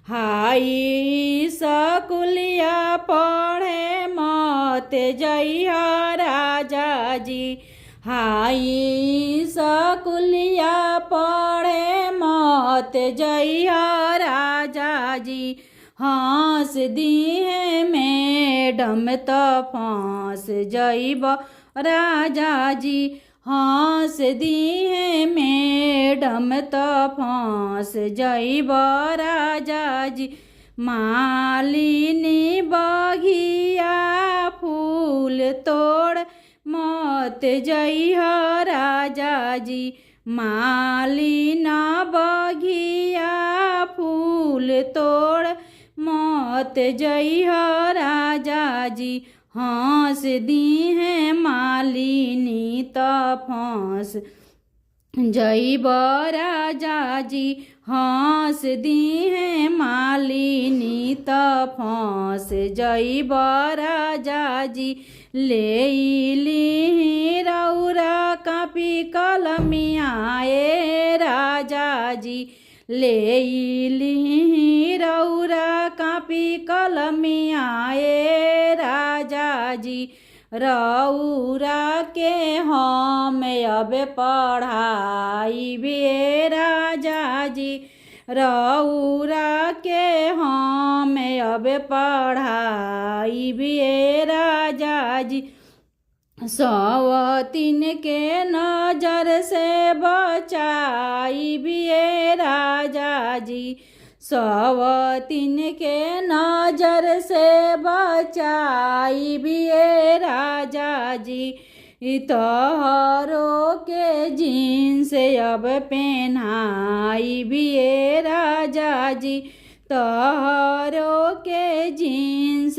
हाई स्कूलिया पढ़े मत जइहा राजा जी। हाई स्कूलिया पढ़े मत जइहा राजा जी। हंस दिए मैडम त फांस जइब राजा जी। हंस दिए मैडम त फांस जइब राजा जी। मालिनी बगिया फूल तोड़ मत जइहा राजा जी। मालिना बगिया फूल तोड़ मत जइहा राजा जी। हंस दिए मालिनी त फांस जइब राजा जी। हंस दिए मालिनी त फांस जइब राजा जी। ले ली रौरा कापी कलमिया ए राजा जी। ले ली रौरा कापी कलमिया ए राजा जी। रौरा के हम अब पढ़ाइबे राजा जी। रौरा के हम अब पढ़ाइबे राजा जी। सवतीन के नजर से बचाइबे राजा जी। सवतीन के नजर से बचाइबे राजा जी। तोहरो के जीन्स अब पहनाइबे राजा जी। तोहरो के जीन्स